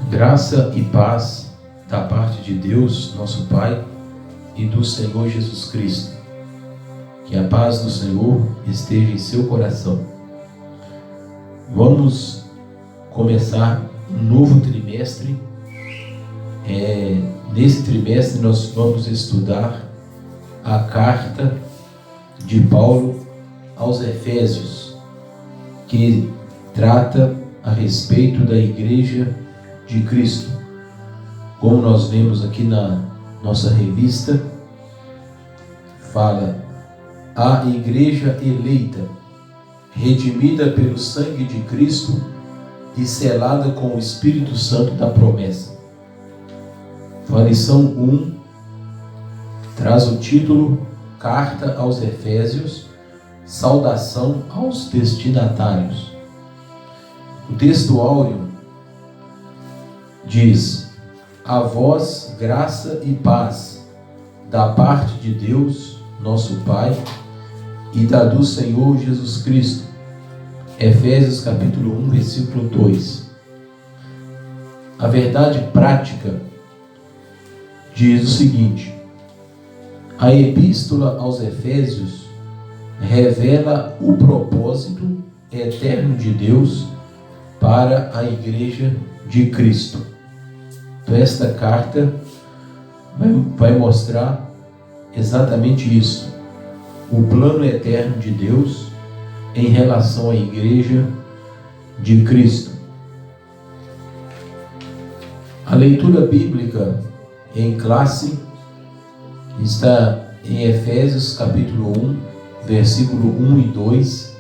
Graça e paz da parte de Deus, nosso Pai, e do Senhor Jesus Cristo. Que a paz do Senhor esteja em seu coração. Vamos começar um novo trimestre. Nesse trimestre nós vamos estudar a carta de Paulo aos Efésios, que trata a respeito da igreja de Cristo. Como nós vemos aqui na nossa revista, fala: a igreja eleita, redimida pelo sangue de Cristo e selada com o Espírito Santo da promessa. A lição 1 traz o título Carta aos Efésios, saudação aos destinatários. O texto áureo diz: a vós graça e paz da parte de Deus, nosso Pai, e da do Senhor Jesus Cristo. Efésios capítulo 1, versículo 2. A verdade prática diz o seguinte: a epístola aos Efésios revela o propósito eterno de Deus para a igreja de Cristo. Então esta carta vai mostrar exatamente isso, o plano eterno de Deus em relação à igreja de Cristo. A leitura bíblica em classe está em Efésios capítulo 1, versículo 1 e 2,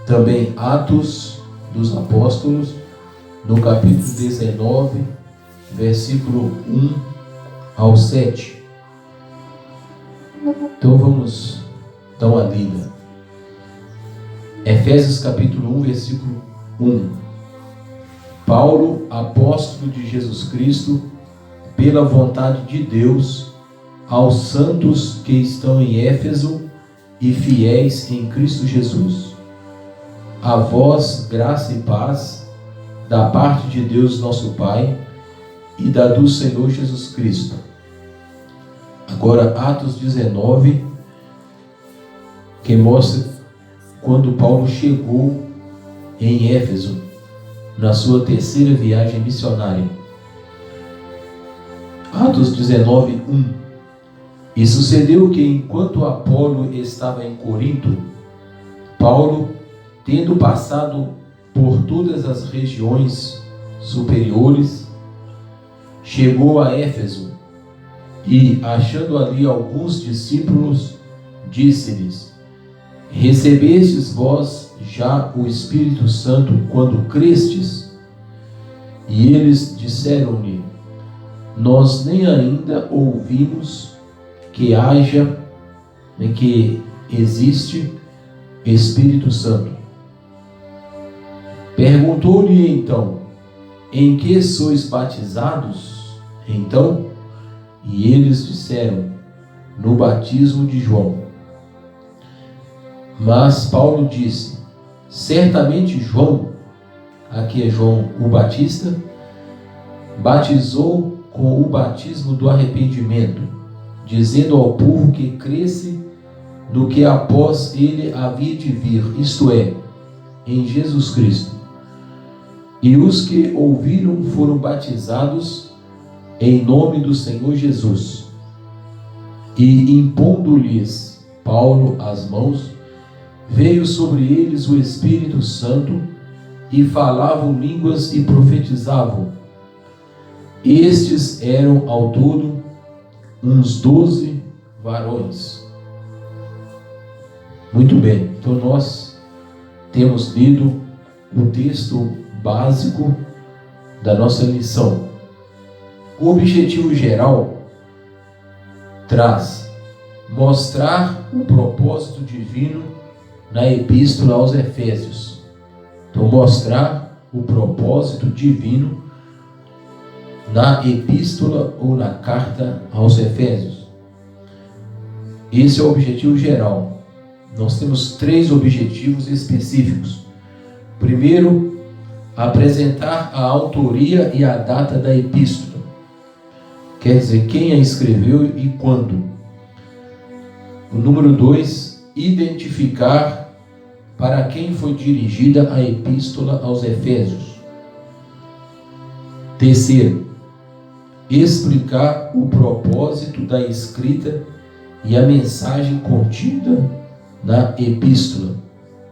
também Atos dos Apóstolos, no capítulo 19, versículo 1 ao 7. Então vamos dar uma lida. Efésios capítulo 1, versículo 1. Paulo, apóstolo de Jesus Cristo, pela vontade de Deus, aos santos que estão em Éfeso e fiéis em Cristo Jesus. A vós graça e paz da parte de Deus nosso Pai e da do Senhor Jesus Cristo. Agora Atos 19, que mostra quando Paulo chegou em Éfeso, na sua terceira viagem missionária. Atos 19, 1. E sucedeu que, enquanto Apolo estava em Corinto, Paulo, tendo passado por todas as regiões superiores, chegou a Éfeso e, achando ali alguns discípulos, disse-lhes: recebestes vós já o Espírito Santo quando crestes? E eles disseram-lhe: nós nem ainda ouvimos que haja, que existe Espírito Santo. Perguntou-lhe então: em que sois batizados? Então, e eles disseram: no batismo de João. Mas Paulo disse: certamente João, aqui é João o Batista, batizou com o batismo do arrependimento, dizendo ao povo que cresce no que após ele havia de vir, isto é, em Jesus Cristo. E os que ouviram foram batizados em nome do Senhor Jesus. E impondo-lhes Paulo as mãos, veio sobre eles o Espírito Santo, e falavam línguas e profetizavam. Estes eram ao todo uns 12 varões. Muito bem, então nós temos lido o texto básico da nossa lição. O objetivo geral traz mostrar o propósito divino na epístola aos Efésios. Então, mostrar o propósito divino na epístola ou na carta aos Efésios. Esse é o objetivo geral. Nós temos 3 objetivos específicos. Primeiro, apresentar a autoria e a data da epístola. Quer dizer, quem a escreveu e quando. O número 2, identificar para quem foi dirigida a epístola aos Efésios. Terceiro, explicar o propósito da escrita e a mensagem contida na epístola.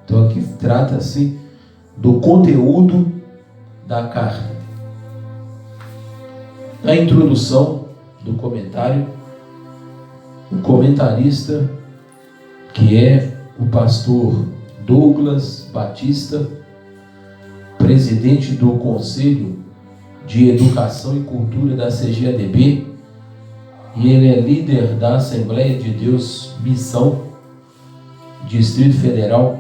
Então aqui trata-se do conteúdo da carta. Na introdução do comentário, o comentarista, que é o pastor Douglas Batista, presidente do Conselho de Educação e Cultura da CGADB, e ele é líder da Assembleia de Deus Missão, Distrito Federal,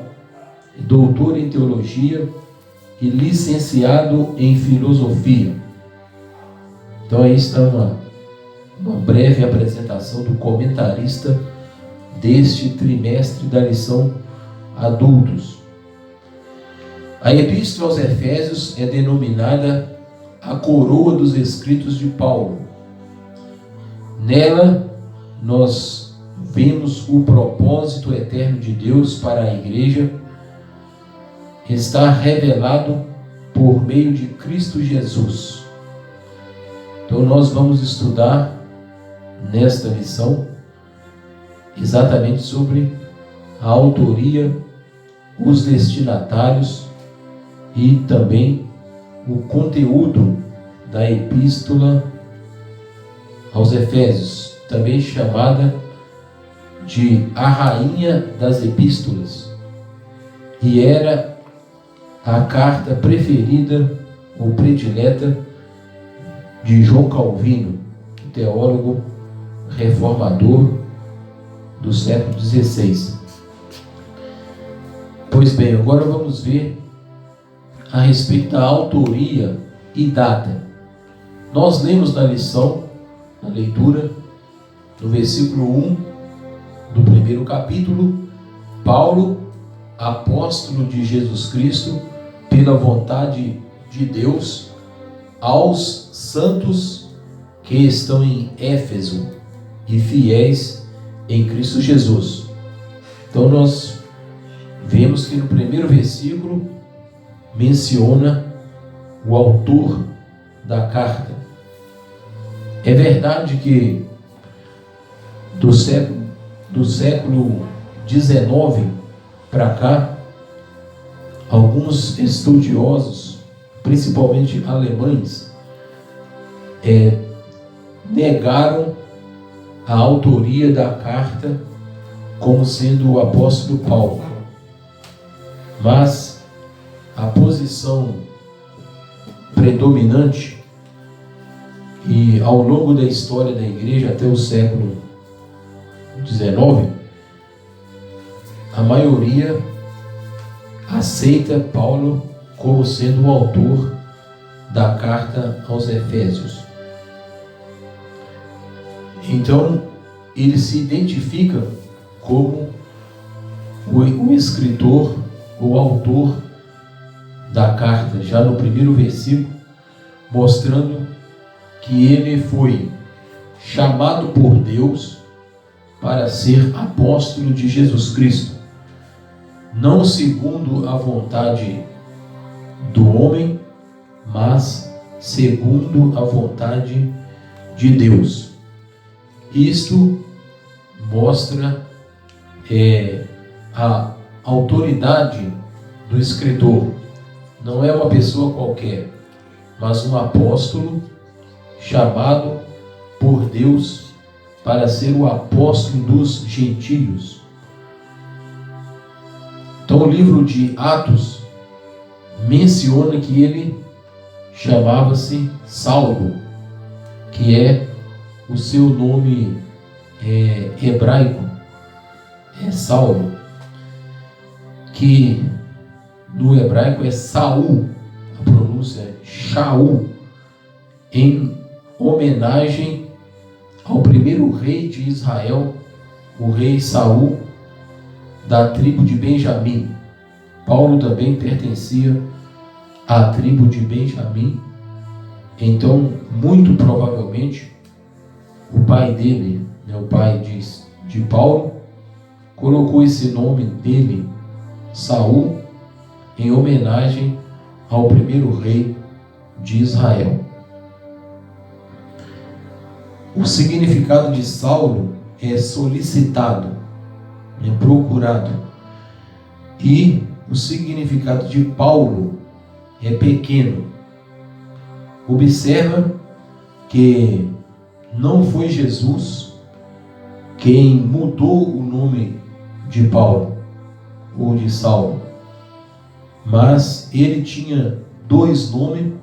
doutor em Teologia e licenciado em Filosofia. Então aí está uma breve apresentação do comentarista deste trimestre da lição Adultos. A Epístola aos Efésios é denominada a coroa dos escritos de Paulo. Nela nós vemos o propósito eterno de Deus para a igreja, está revelado por meio de Cristo Jesus. Então nós vamos estudar nesta lição exatamente sobre a autoria, os destinatários e também o conteúdo da epístola aos Efésios, também chamada de a rainha das epístolas, e era a carta preferida ou predileta de João Calvino, teólogo reformador do século XVI. Pois bem, agora vamos ver a respeito da autoria e data. Nós lemos na lição, na leitura, no versículo 1 do primeiro capítulo, Paulo, apóstolo de Jesus Cristo, pela vontade de Deus, aos santos que estão em Éfeso e fiéis em Cristo Jesus. Então nós vemos que no primeiro versículo menciona o autor da carta. É verdade que do século XIX para cá, alguns estudiosos, principalmente alemães, negaram a autoria da carta como sendo o apóstolo Paulo. Mas a posição predominante, e ao longo da história da igreja até o século XIX, a maioria aceita Paulo como sendo o autor da carta aos Efésios. Então, ele se identifica como o escritor, o autor da carta, já no primeiro versículo, mostrando que ele foi chamado por Deus para ser apóstolo de Jesus Cristo, não segundo a vontade do homem, mas segundo a vontade de Deus. Isto mostra a autoridade do escritor. Não é uma pessoa qualquer, mas um apóstolo chamado por Deus para ser o apóstolo dos gentios. Então o livro de Atos menciona que ele chamava-se Saulo, que é o seu nome hebraico, é Saulo, que no hebraico é Saul, a pronúncia é Shaul, em homenagem ao primeiro rei de Israel, o rei Saul, da tribo de Benjamim. Paulo também pertencia a tribo de Benjamim. Então, muito provavelmente, o pai dele, o pai de Paulo, colocou esse nome dele, Saul, em homenagem ao primeiro rei de Israel. O significado de Saulo é solicitado, é procurado. E o significado de Paulo é pequeno. Observa que não foi Jesus quem mudou o nome de Paulo ou de Saulo, mas ele tinha dois nomes,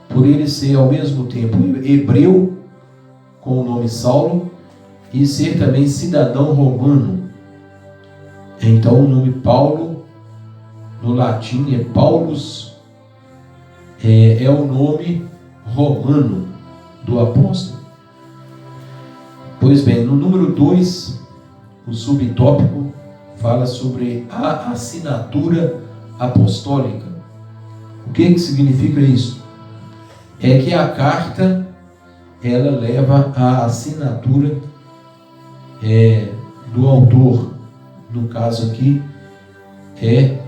por ele ser ao mesmo tempo hebreu com o nome Saulo e ser também cidadão romano. Então o nome Paulo no latim é Paulus, é o nome romano do apóstolo. Pois bem, no número 2, o subtópico fala sobre a assinatura apostólica. O que significa isso? É que a carta, ela leva a assinatura do autor. No caso aqui é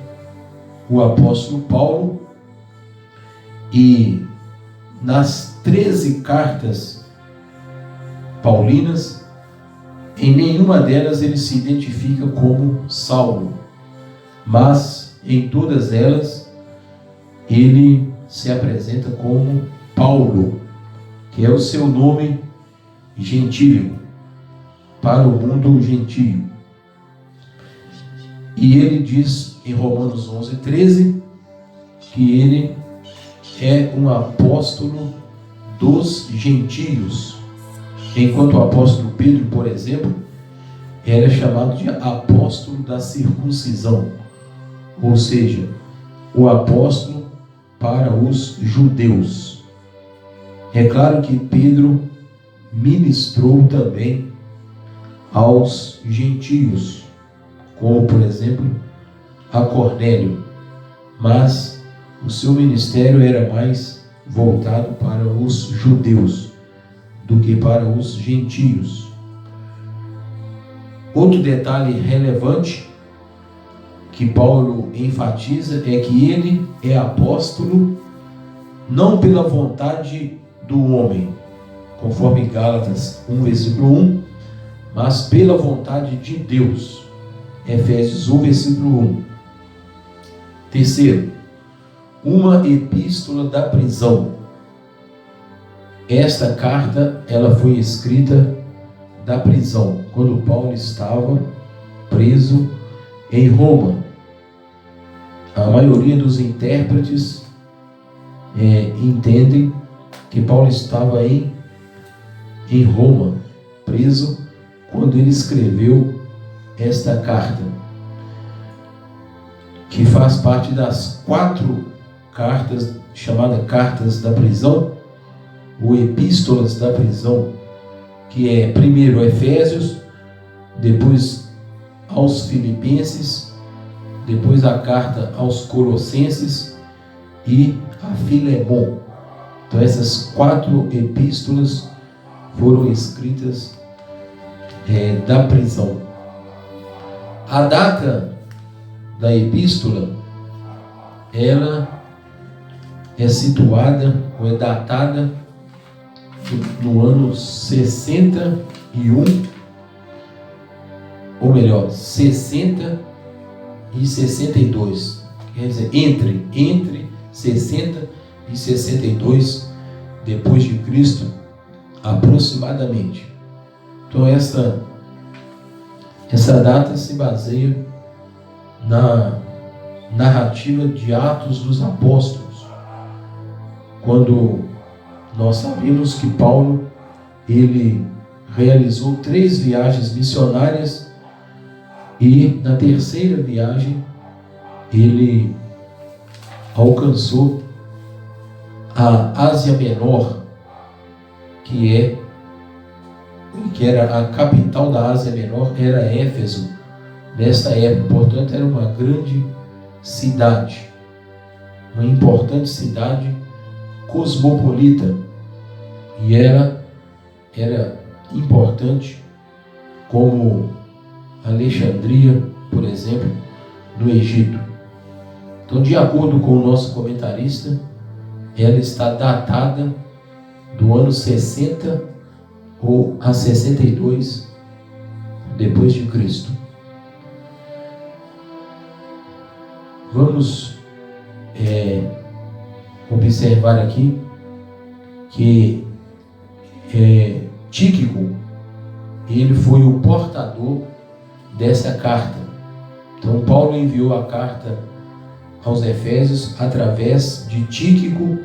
o apóstolo Paulo, e nas 13 cartas paulinas, em nenhuma delas ele se identifica como Saulo, mas em todas elas ele se apresenta como Paulo, que é o seu nome gentílico para o mundo gentio. E ele diz em Romanos 11:13 que ele é um apóstolo dos gentios, enquanto o apóstolo Pedro, por exemplo, era chamado de apóstolo da circuncisão, ou seja, o apóstolo para os judeus. É claro que Pedro ministrou também aos gentios, como por exemplo a Cornélio, mas o seu ministério era mais voltado para os judeus do que para os gentios. Outro detalhe relevante que Paulo enfatiza é que ele é apóstolo não pela vontade do homem, conforme Gálatas 1, versículo 1, mas pela vontade de Deus, Efésios 1, versículo 1. Terceiro, uma epístola da prisão. Esta carta, ela foi escrita da prisão, quando Paulo estava preso em Roma. A maioria dos intérpretes entendem que Paulo estava em Roma, preso, quando ele escreveu esta carta, que faz parte das 4 cartas, chamadas cartas da prisão, ou epístolas da prisão, que é primeiro Efésios, depois aos Filipenses, depois a carta aos Colossenses e a Filemon. Então essas 4 epístolas foram escritas da prisão. A data da epístola, ela é situada, ou é datada no ano 61, ou melhor, 60 e 62. Quer dizer, entre 60 e 62 depois de Cristo, aproximadamente. Então essa data se baseia na narrativa de Atos dos Apóstolos, quando nós sabemos que Paulo, ele realizou 3 viagens missionárias, e na terceira viagem ele alcançou a Ásia Menor, que era a capital da Ásia Menor, era Éfeso nesta época. Portanto, era uma grande cidade. uma importante cidade cosmopolita, e era importante, como Alexandria, por exemplo, no Egito. Então, de acordo com o nosso comentarista, ela está datada do ano 60 ou a 62 depois de Cristo. Vamos observar aqui que Tíquico, ele foi o portador dessa carta. Então Paulo enviou a carta aos Efésios através de Tíquico,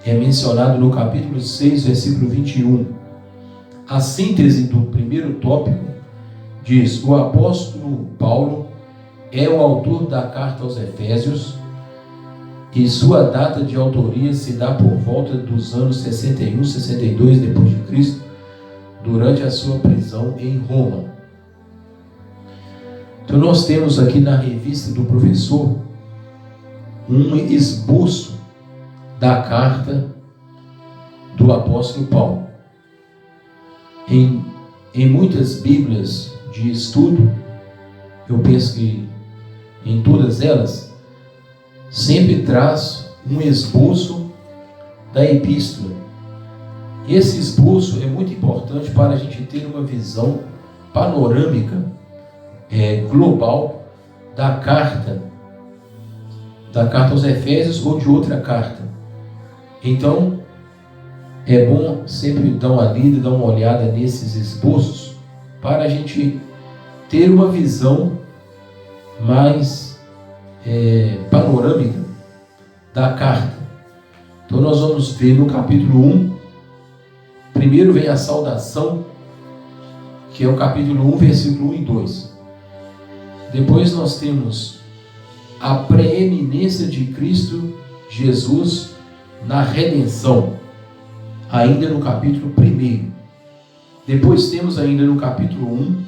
é mencionado no capítulo 6, versículo 21. A síntese do primeiro tópico diz: o apóstolo Paulo é o autor da carta aos Efésios e sua data de autoria se dá por volta dos anos 61, 62 depois de Cristo, durante a sua prisão em Roma. Então nós temos aqui na revista do professor um esboço da carta do apóstolo Paulo. Em muitas bíblias de estudo, eu penso que em todas elas, sempre traz um esboço da epístola. Esse esboço é muito importante para a gente ter uma visão panorâmica, global, da carta aos Efésios ou de outra carta. Então, é bom sempre dar uma lida, dar uma olhada nesses esboços, para a gente ter uma visão mais panorâmica da carta. Então nós vamos ver no capítulo 1, primeiro vem a saudação, que é o capítulo 1, versículo 1 e 2. Depois nós temos a preeminência de Cristo Jesus na redenção, ainda no capítulo 1. Depois temos ainda no capítulo 1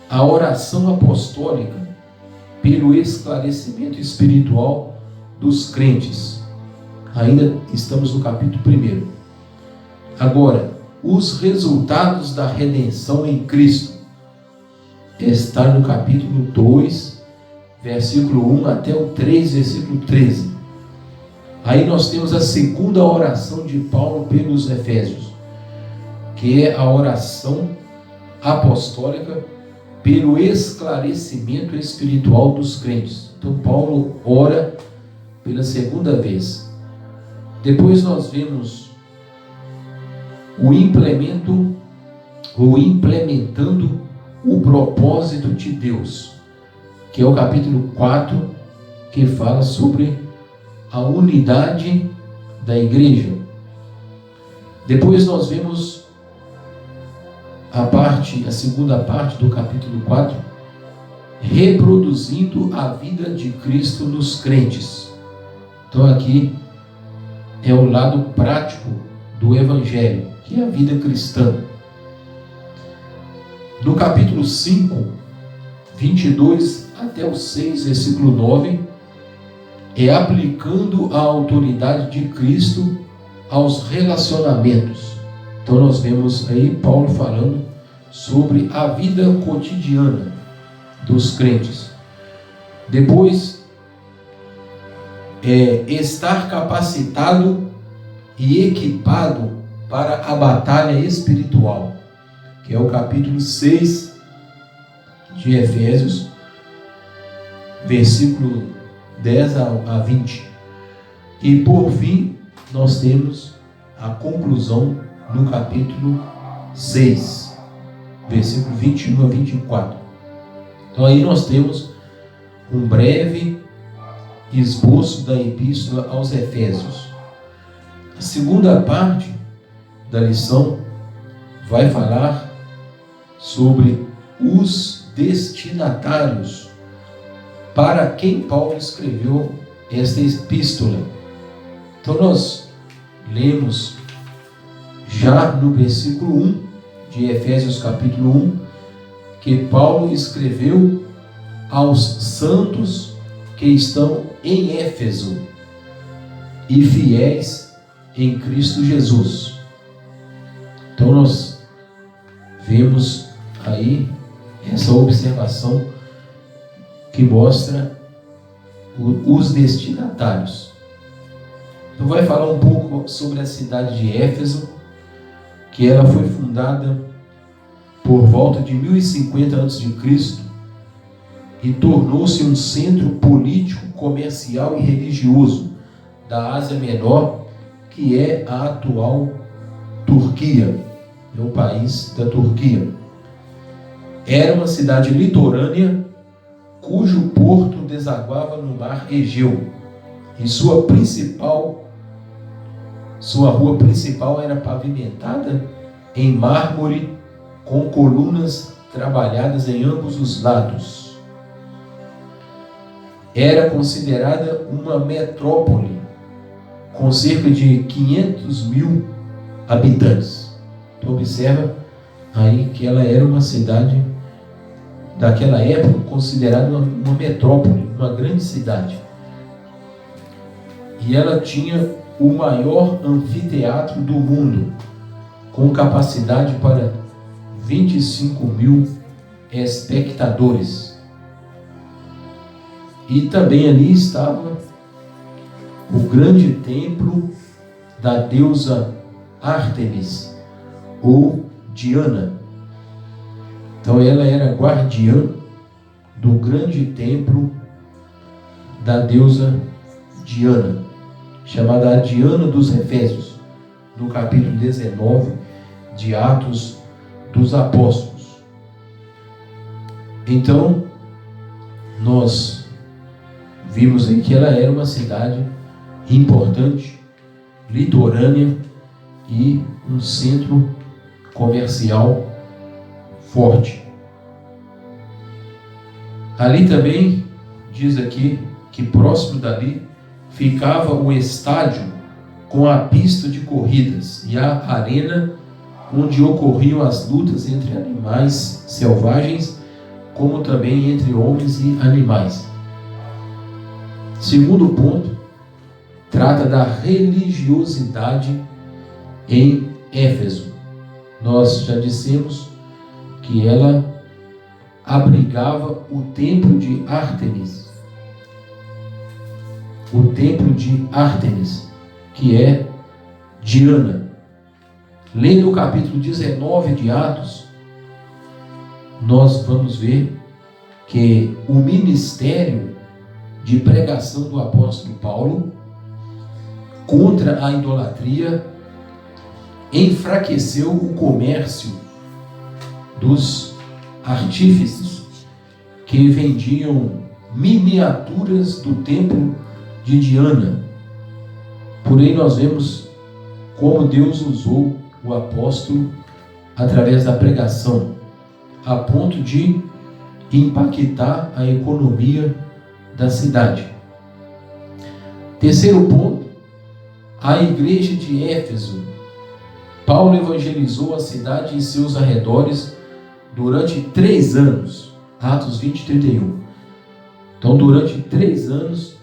a oração apostólica pelo esclarecimento espiritual dos crentes. Ainda estamos no capítulo 1. Agora, os resultados da redenção em Cristo está no capítulo 2, versículo 1 até o 3, versículo 13. Aí nós temos a segunda oração de Paulo pelos Efésios, que é a oração apostólica pelo esclarecimento espiritual dos crentes. Então Paulo ora pela segunda vez. Depois nós vemos implementando o propósito de Deus, que é o capítulo 4, que fala sobre a unidade da igreja. Depois nós vemos a segunda parte do capítulo 4, reproduzindo a vida de Cristo nos crentes. Então aqui é o lado prático do Evangelho, que é a vida cristã. No capítulo 5, 22 até o 6, versículo 9, é aplicando a autoridade de Cristo aos relacionamentos. Então nós vemos aí Paulo falando sobre a vida cotidiana dos crentes. Depois, estar capacitado e equipado para a batalha espiritual, que é o capítulo 6 de Efésios, versículo 10 a 20. E por fim, nós temos a conclusão no capítulo 6, versículo 21 a 24. Então aí nós temos um breve esboço da epístola aos Efésios. A segunda parte da lição vai falar sobre os destinatários para quem Paulo escreveu esta epístola. Então nós lemos já no versículo 1 de Efésios capítulo 1, que Paulo escreveu aos santos que que estão em Éfeso e fiéis em Cristo Jesus. Então nós vemos aí essa observação que mostra os destinatários. Então vai falar um pouco sobre a cidade de Éfeso, que ela foi fundada por volta de 1050 a.C. e tornou-se um centro político, comercial e religioso da Ásia Menor, que é a atual Turquia, é o país da Turquia. Era uma cidade litorânea cujo porto desaguava no mar Egeu e sua rua principal era pavimentada em mármore com colunas trabalhadas em ambos os lados. Era considerada uma metrópole com cerca de 500 mil habitantes. Então observa aí que ela era uma cidade daquela época considerada uma metrópole, uma grande cidade. E ela tinha o maior anfiteatro do mundo, com capacidade para 25 mil espectadores. E também ali estava o grande templo da deusa Ártemis, ou Diana. Então ela era guardiã do grande templo da deusa Diana, chamada a Diana dos Efésios, no capítulo 19 de Atos dos Apóstolos. Então, nós vimos aí que ela era uma cidade importante, litorânea e um centro comercial forte. Ali também, diz aqui, que próximo dali ficava o estádio com a pista de corridas e a arena onde ocorriam as lutas entre animais selvagens, como também entre homens e animais. Segundo ponto, trata da religiosidade em Éfeso. Nós já dissemos que ela abrigava o templo de Ártemis. O templo de Ártemis, que é Diana. Lendo o capítulo 19 de Atos, nós vamos ver que o ministério de pregação do apóstolo Paulo contra a idolatria enfraqueceu o comércio dos artífices que vendiam miniaturas do templo de Diana. Por aí nós vemos como Deus usou o apóstolo através da pregação, a ponto de impactar a economia da cidade. Terceiro ponto, a igreja de Éfeso. Paulo evangelizou a cidade e seus arredores durante 3 anos. Atos 20, 31. Então, durante 3 anos,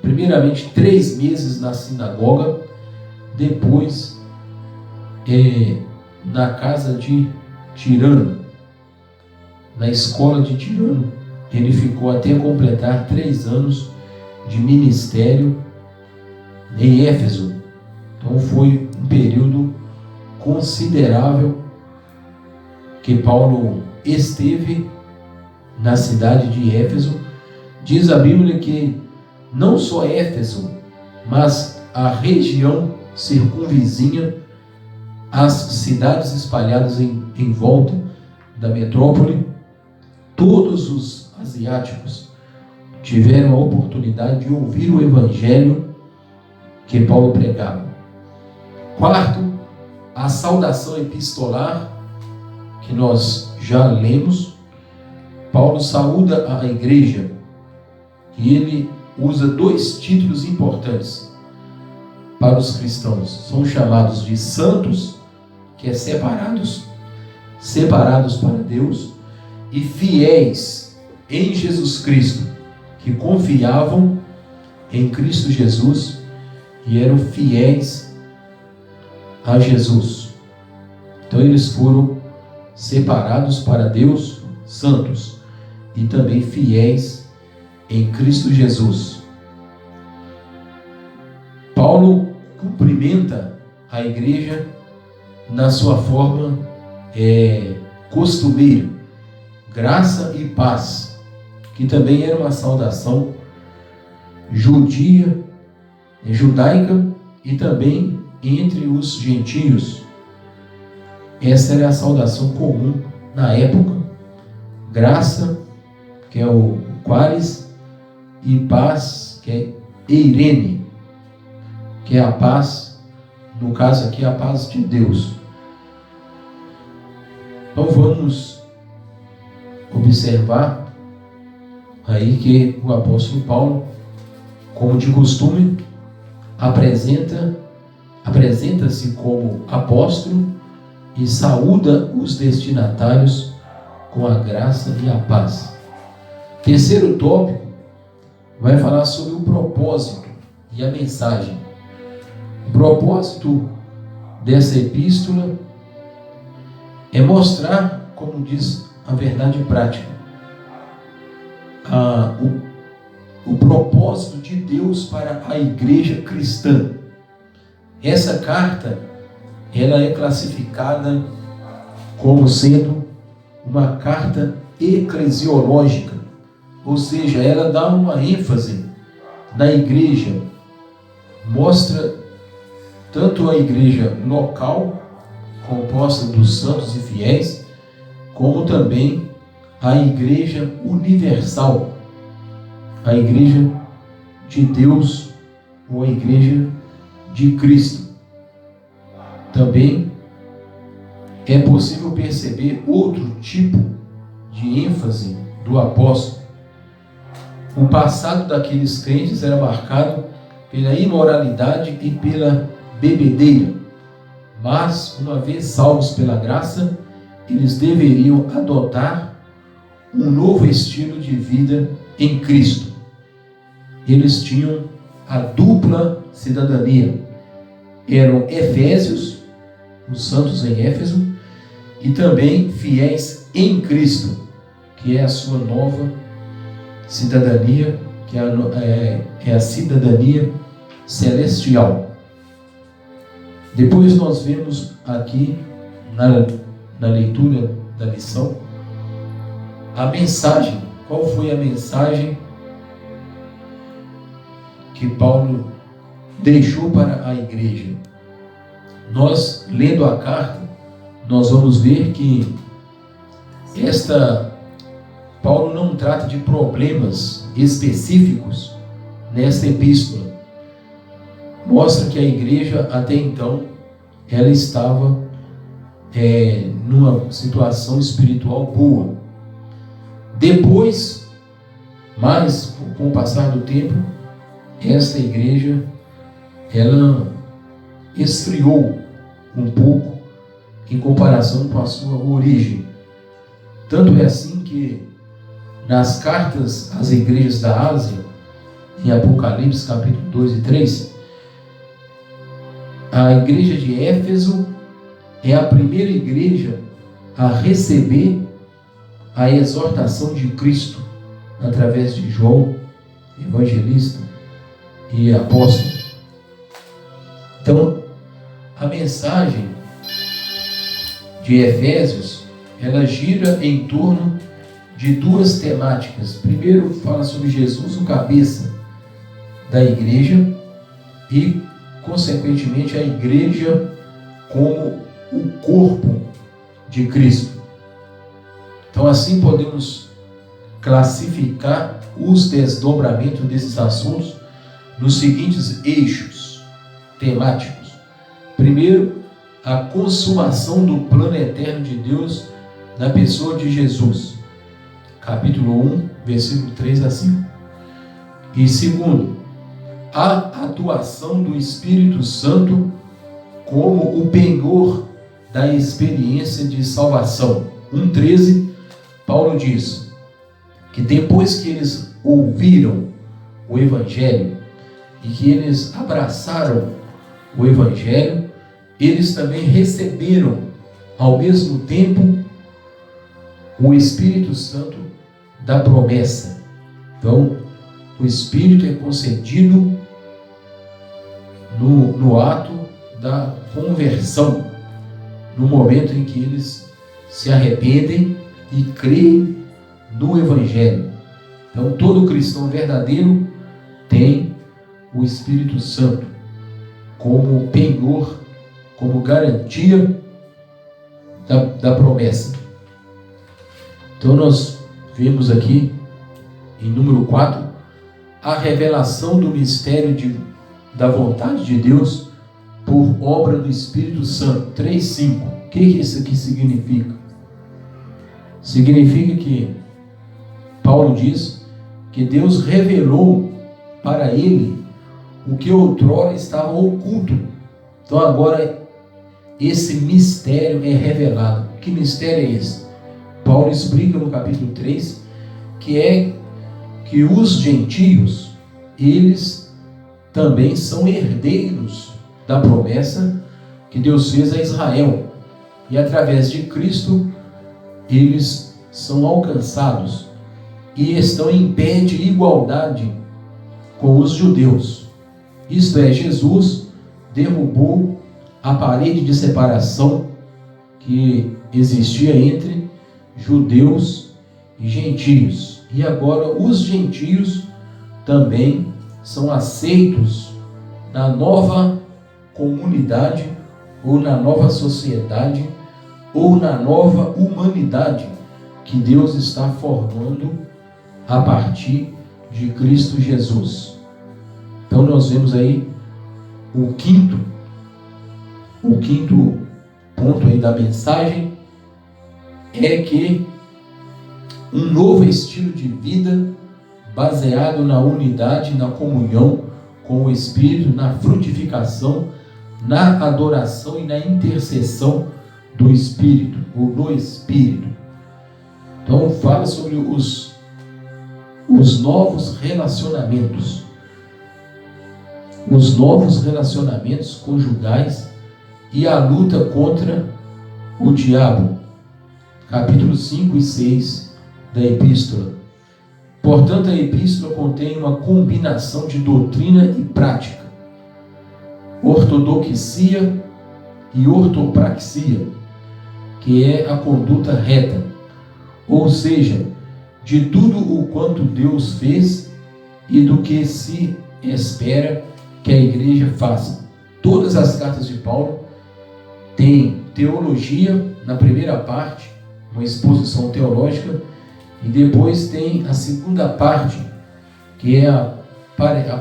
primeiramente 3 meses na sinagoga, depois na casa de Tirano, na escola de Tirano. Ele ficou até completar 3 anos de ministério em Éfeso. Então foi um período considerável que Paulo esteve na cidade de Éfeso. Diz a Bíblia que não só Éfeso, mas a região circunvizinha, as cidades espalhadas em volta da metrópole, todos os asiáticos tiveram a oportunidade de ouvir o evangelho que Paulo pregava. Quarto, a saudação epistolar, que nós já lemos. Paulo saúda a igreja e ele usa 2 títulos importantes para os cristãos. São chamados de santos, que é separados para Deus, e fiéis em Jesus Cristo, que confiavam em Cristo Jesus e eram fiéis a Jesus. Então eles foram separados para Deus, santos, e também fiéis em Cristo Jesus. Paulo cumprimenta a igreja na sua forma costumeira, graça e paz, que também era uma saudação judaica e também entre os gentios. Essa era a saudação comum na época. Graça, que é o Quares, e paz, que é Eirene, que é a paz, no caso aqui, a paz de Deus. Então vamos observar aí que o apóstolo Paulo, como de costume, apresenta-se como apóstolo e saúda os destinatários com a graça e a paz. Terceiro tópico vai falar sobre o propósito e a mensagem. O propósito dessa epístola é mostrar, como diz a verdade prática, o propósito de Deus para a igreja cristã. Essa carta, ela é classificada como sendo uma carta eclesiológica, ou seja, ela dá uma ênfase na igreja, mostra tanto a igreja local, composta dos santos e fiéis, como também a igreja universal, a igreja de Deus, ou a igreja de Cristo. Também é possível perceber outro tipo de ênfase do apóstolo. O passado daqueles crentes era marcado pela imoralidade e pela bebedeira, mas, uma vez salvos pela graça, eles deveriam adotar um novo estilo de vida em Cristo. Eles tinham a dupla cidadania. Eram efésios, os santos em Éfeso, e também fiéis em Cristo, que é a sua nova cidadania, que é a cidadania celestial. Depois nós vemos aqui na leitura da lição a mensagem. Qual foi a mensagem que Paulo deixou para a igreja? Nós, lendo a carta, nós vamos ver que Paulo não trata de problemas específicos nesta epístola. Mostra que a igreja, até então, ela estava numa situação espiritual boa. Depois, mas com o passar do tempo, esta igreja, ela esfriou um pouco em comparação com a sua origem. Tanto é assim que nas cartas às igrejas da Ásia, em Apocalipse capítulo 2 e 3, a igreja de Éfeso é a primeira igreja a receber a exortação de Cristo através de João, evangelista e apóstolo. Então, a mensagem de Efésios, ela gira em torno de duas temáticas. Primeiro, fala sobre Jesus, o cabeça da igreja, e, consequentemente, a igreja como o corpo de Cristo. Então, assim podemos classificar os desdobramentos desses assuntos nos seguintes eixos temáticos. Primeiro, a consumação do plano eterno de Deus na pessoa de Jesus, capítulo 1, versículo 3 a 5. E segundo, a atuação do Espírito Santo como o penhor da experiência de salvação. 1,13, Paulo diz que depois que eles ouviram o Evangelho e que eles abraçaram o Evangelho, eles também receberam ao mesmo tempo o Espírito Santo da promessa. Então, o Espírito é concedido no ato da conversão, no momento em que eles se arrependem e creem no Evangelho. Então, todo cristão verdadeiro tem o Espírito Santo como penhor, como garantia da promessa. Então, nós vemos aqui, em número 4, a revelação do mistério da vontade de Deus por obra do Espírito Santo. 3:5. O que isso aqui significa? Significa que Paulo diz que Deus revelou para ele o que outrora estava oculto. Então agora esse mistério é revelado. Que mistério é esse? Paulo explica no capítulo 3 que é que os gentios, eles também são herdeiros da promessa que Deus fez a Israel. E através de Cristo, eles são alcançados e estão em pé de igualdade com os judeus. Isto é, Jesus derrubou a parede de separação que existia entre judeus e gentios. E agora os gentios também são aceitos na nova comunidade, ou na nova sociedade, ou na nova humanidade que Deus está formando a partir de Cristo Jesus. Então nós vemos aí o quinto ponto aí da mensagem é que um novo estilo de vida baseado na unidade, na comunhão com o Espírito, na frutificação, na adoração e na intercessão do Espírito, ou no Espírito. Então fala sobre os novos relacionamentos. Os novos relacionamentos conjugais e a luta contra o diabo. Capítulos 5 e 6 da Epístola. Portanto, a Epístola contém uma combinação de doutrina e prática, ortodoxia e ortopraxia, que é a conduta reta, ou seja, de tudo o quanto Deus fez e do que se espera que a igreja faça. Todas as cartas de Paulo têm teologia na primeira parte, uma exposição teológica, e depois tem a segunda parte, que é a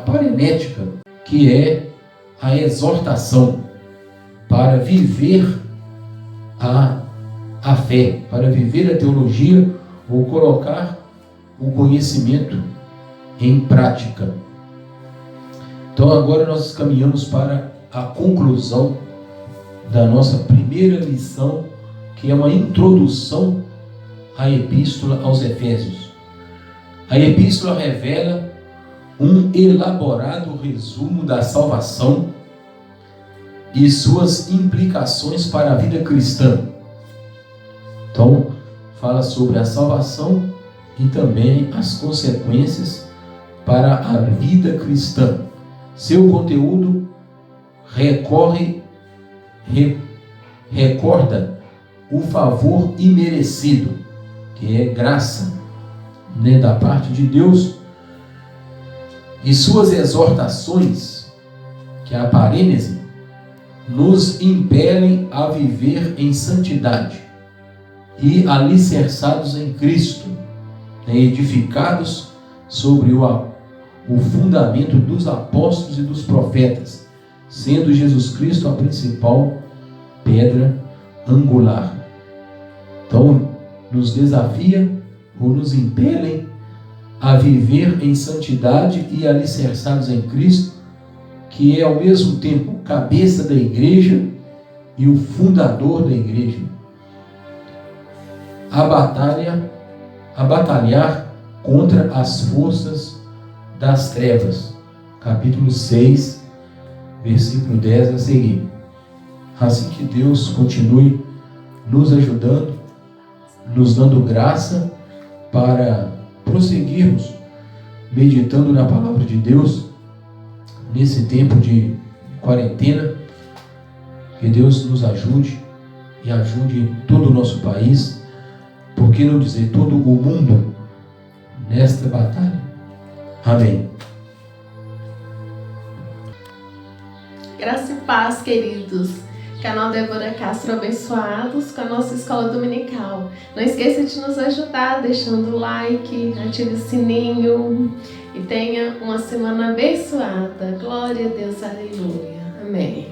parenética, que é a exortação para viver a fé, para viver a teologia, ou colocar o conhecimento em prática. Então agora nós caminhamos para a conclusão da nossa primeira lição, que é uma introdução à Epístola aos Efésios. A Epístola revela um elaborado resumo da salvação e suas implicações para a vida cristã. Então, fala sobre a salvação e também as consequências para a vida cristã. Seu conteúdo recorda o favor imerecido, que é graça, da parte de Deus, e suas exortações, que é a parênese, nos impelem a viver em santidade e alicerçados em Cristo, edificados sobre o fundamento dos apóstolos e dos profetas, sendo Jesus Cristo a principal pedra angular. Então, nos desafia ou nos impelem a viver em santidade e alicerçados em Cristo, que é ao mesmo tempo cabeça da igreja e o fundador da igreja. A batalhar contra as forças das trevas. Capítulo 6, versículo 10 a seguir. Assim que Deus continue nos ajudando, nos dando graça para prosseguirmos meditando na palavra de Deus nesse tempo de quarentena. Que Deus nos ajude e ajude todo o nosso país, por que não dizer todo o mundo, nesta batalha. Amém. Graça e paz, queridos. Canal Débora Castro abençoados com a nossa escola dominical. Não esqueça de nos ajudar deixando o like, ative o sininho e tenha uma semana abençoada. Glória a Deus, aleluia. Amém.